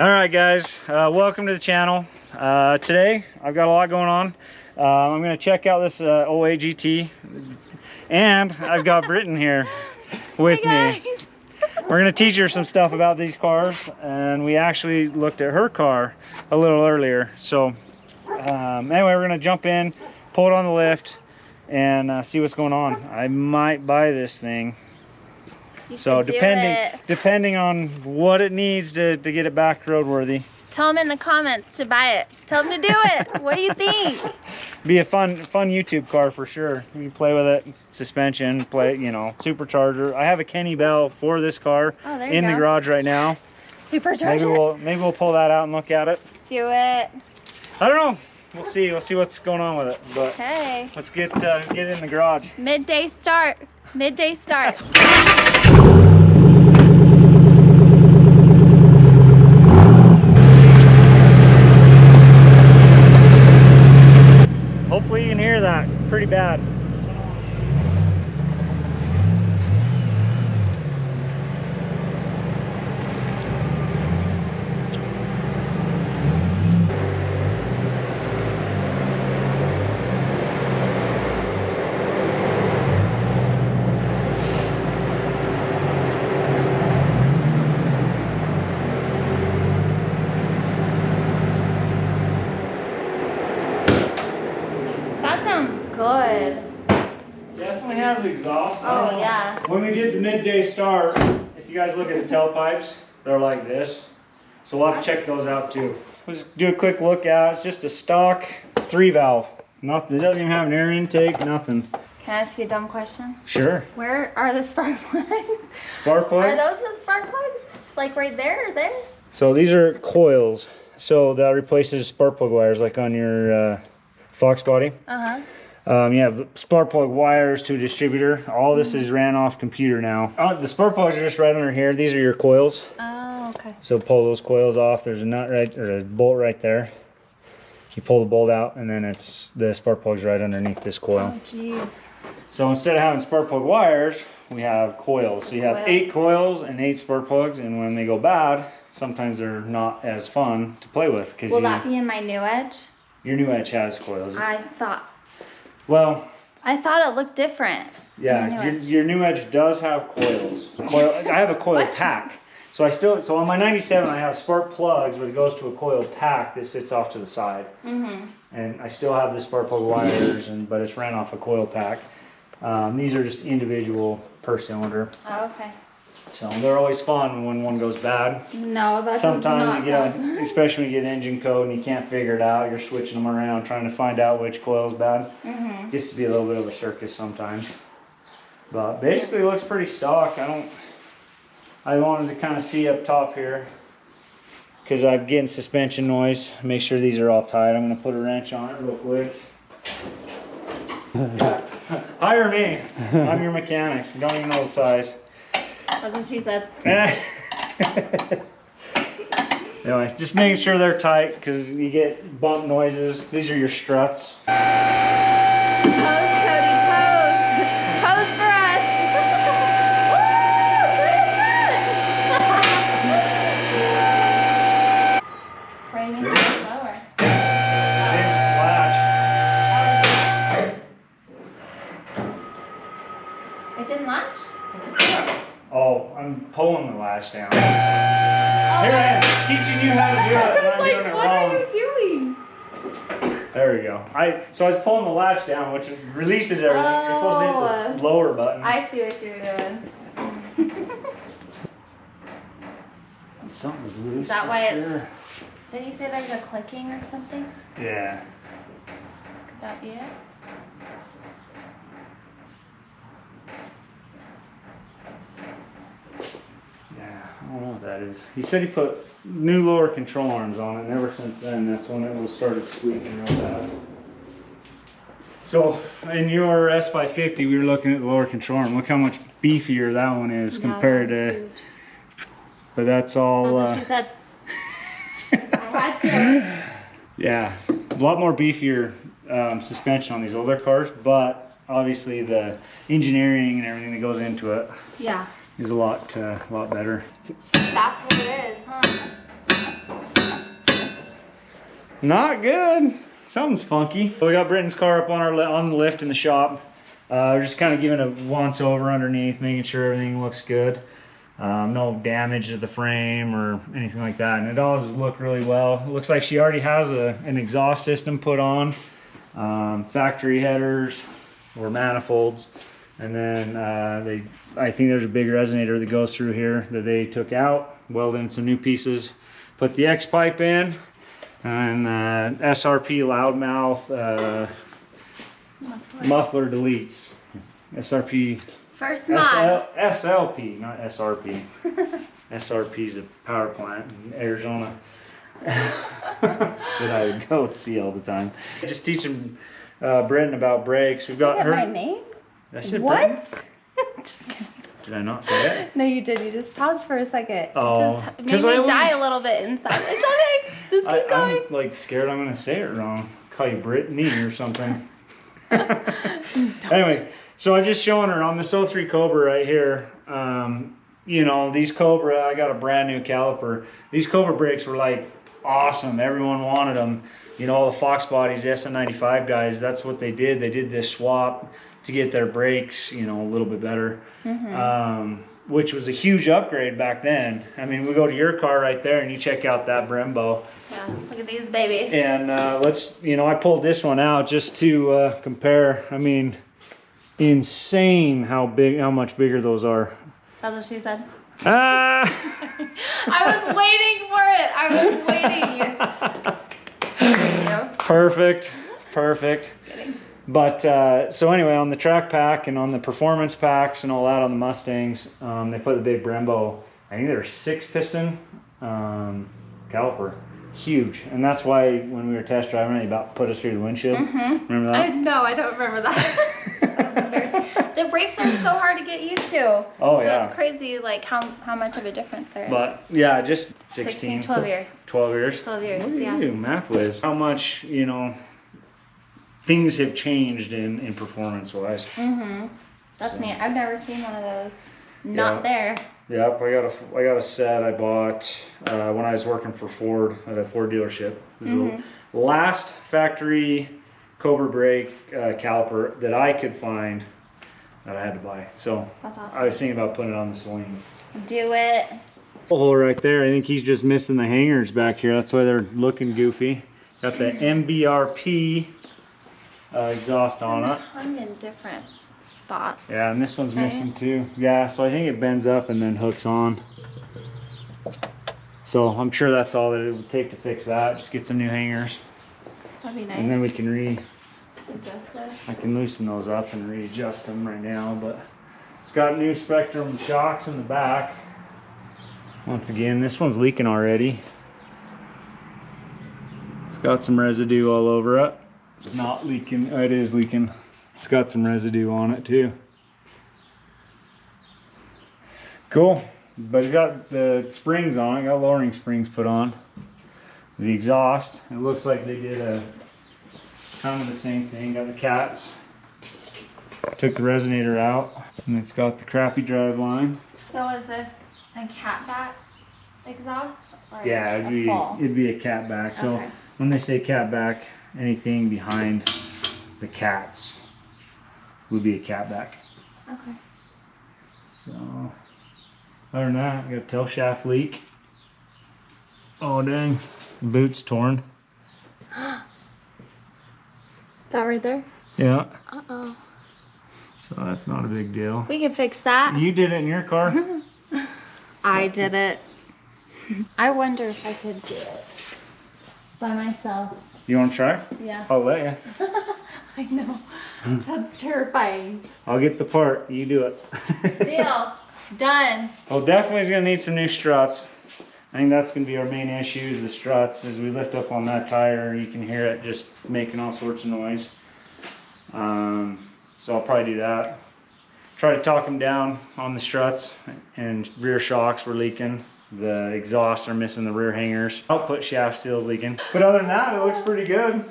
All right, guys, welcome to the channel. Today I've got a lot going on. I'm going to check out this 08 GT, and I've got Britton here with me. We're going to teach her some stuff about these cars, and we actually looked at her car a little earlier. So anyway, we're going to jump in, pull it on the lift, and see what's going on. I might buy this thing. So depending on what it needs to get it back roadworthy. Tell them in the comments to buy it. Tell them to do it. What do you think? Be a fun YouTube car for sure. You can play with it, suspension, play, you know, supercharger. I have a Kenny Bell for this car in the garage right now. Supercharger. Maybe we'll pull that out and look at it. Do it. I don't know. We'll see. We'll see what's going on with it. But okay. Let's get in the garage. Midday start. Midday start. Hopefully you can hear that pretty bad. Good. Definitely has exhaust. Oh yeah. When we did the midday start, if you guys look at the tailpipes, they're like this. So we'll have to check those out too. We'll just do a quick look at it. It's just a stock 3-valve. Nothing. It doesn't even have an air intake. Nothing. Can I ask you a dumb question? Sure. Where are the spark plugs? Spark plugs? Are those the spark plugs? Like right there or there? So these are coils. So that replaces spark plug wires, like on your Fox body. Uh-huh. You have spark plug wires to a distributor. All this is ran off computer now. The spark plugs are just right under here. These are your coils. Oh, okay. So pull those coils off. There's a nut right, or a bolt right there. You pull the bolt out, and then it's the spark plug's right underneath this coil. Oh, geez. So instead of having spark plug wires, we have coils. So you have 8 coils and 8 spark plugs, and when they go bad, sometimes they're not as fun to play with. Will that be in my new Edge? Your new Edge has coils. Well, I thought it looked different. Yeah, your new Edge does have coils. I have a coil pack. So on my 97 I have spark plugs, but it goes to a coil pack that sits off to the side. Mm-hmm. And I still have the spark plug wires, but it's ran off a coil pack. These are just individual per cylinder. Oh, okay. So they're always fun when one goes bad. No, that's sometimes you get especially when you get engine code and you can't figure it out. You're switching them around trying to find out which coil's bad. Mm-hmm. Gets to be a little bit of a circus sometimes. But basically it looks pretty stock. I wanted to kind of see up top here because I'm getting suspension noise. Make sure these are all tight. I'm going to put a wrench on it real quick. Hire me. I'm your mechanic. You don't even know the size. That's what she said. Anyway, just making sure they're tight because you get bump noises. These are your struts. Pose, Cody, pose. Pose for us. Right into the lower. It didn't latch? Oh, I'm pulling the latch down. Here I am teaching you how to do it. I was like, what are you doing? There we go. So I was pulling the latch down, which releases everything. You're supposed to hit the lower button. I see what you're doing. Something's loose. Is that why it's... Did you say there's a clicking or something? Yeah. Could that be it? I don't know what that is. He said he put new lower control arms on it, and ever since then, that's when it started squeaking real bad. So, in your S550, we were looking at the lower control arm. Look how much beefier that one is compared to... Huge. But that's all... That's what she said. I had to. Yeah, a lot more beefier suspension on these older cars, but obviously the engineering and everything that goes into it. Yeah. Is a lot better. That's what it is, huh? Not good. Something's funky. We got Britton's car up on the lift in the shop. We're just kind of giving a once over underneath, making sure everything looks good. No damage to the frame or anything like that, and it all does look really well. It looks like she already has an exhaust system put on, factory headers or manifolds, and then I think there's a big resonator that goes through here that they took out, welded in some new pieces, put the X pipe in, and SRP loudmouth muffler deletes. SRP. First mod. SLP, not SRP. SRP is a power plant in Arizona that I would go to see all the time. Just teaching Britton about brakes. We've got her. My name? I said What? Just kidding. Did I not say it? No, you did. You just paused for a second. Oh, just made me die a little bit inside. It's okay. Just keep going. I'm like scared I'm gonna say it wrong. Call you Brittany or something. Anyway, so I'm just showing her on this 03 Cobra right here. You know, these Cobra, I got a brand new caliper. These Cobra brakes were like awesome. Everyone wanted them. You know, all the Fox bodies, the SN95 guys, that's what they did. They did this swap to get their brakes, you know, a little bit better. Which was a huge upgrade back then. I mean, we go to your car right there and you check out that Brembo. Yeah, look at these babies. And you know, I pulled this one out just to compare. I mean, insane how much bigger those are. That's what she said. Ah! I was waiting for it. Perfect. But so anyway, on the track pack and on the performance packs and all that on the Mustangs, they put the big Brembo. I think they're a 6-piston caliper, huge, and that's why when we were test driving, it about put us through the windshield. Remember that? No, I don't remember that. That was embarrassing. The brakes are so hard to get used to. Oh yeah. So it's crazy, like how much of a difference there is. But yeah, just 16, 12 years. 12 years. 12 years. What do Yeah. you do, math whiz? How much, you know, things have changed in performance wise. That's neat. I've never seen one of those. Not there. Yep, I got a set I bought when I was working for Ford at a Ford dealership. This is the last factory Cobra brake caliper that I could find that I had to buy. So that's awesome. I was thinking about putting it on the Celine. Do it. Hole right there. I think he's just missing the hangers back here. That's why they're looking goofy. Got the MBRP exhaust on it. I'm in different spots. Yeah, and this one's missing too. Yeah, so I think it bends up and then hooks on. So I'm sure that's all that it would take to fix that. Just get some new hangers. That'd be nice. And then we can adjust it. I can loosen those up and readjust them right now, but it's got new Spectrum shocks in the back. Once again, this one's leaking already. It's got some residue all over it. It's not leaking. Oh, it is leaking. It's got some residue on it too. Cool. But it's got the springs on it. Got lowering springs put on. The exhaust. It looks like they did a kind of the same thing. Got the cats. Took the resonator out, and it's got the crappy drive line. So is this a catback exhaust? Or Yeah, it'd be a catback. So okay. When they say catback, anything behind the cats would be a catback. Okay. So other than that, I got a tail shaft leak. Oh dang, boot's torn. That right there? Yeah. Uh-oh. So that's not a big deal. We can fix that. You did it in your car? I did it. I wonder if I could do it by myself. You want to try? Yeah. I'll let you. I know. That's terrifying. I'll get the part. You do it. Deal. Done. Well, definitely is going to need some new struts. I think that's going to be our main issue is the struts. As we lift up on that tire, you can hear it just making all sorts of noise. So I'll probably do that. Try to talk them down on the struts, and rear shocks were leaking. The exhausts are missing the rear hangers. Output shaft steel's leaking. But other than that, it looks pretty good.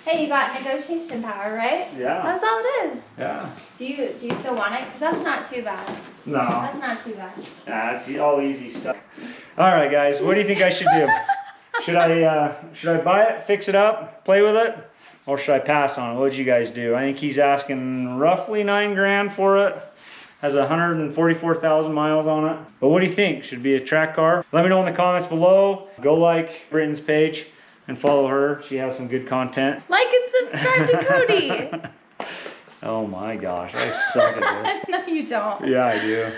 Hey, you got negotiation power, right? Yeah. That's all it is. Yeah. Do you still want it? 'Cause that's not too bad. No. That's not too bad. Nah, it's all easy stuff. All right, guys, what do you think I should do? Should I buy it, fix it up, play with it, or should I pass on it? What would you guys do? I think he's asking roughly 9 grand for it. Has 144,000 miles on it. But what do you think? Should it be a track car? Let me know in the comments below. Go like Britton's page and follow her. She has some good content. Like and subscribe to Cody. Oh my gosh, I suck at this. No, you don't. Yeah, I do.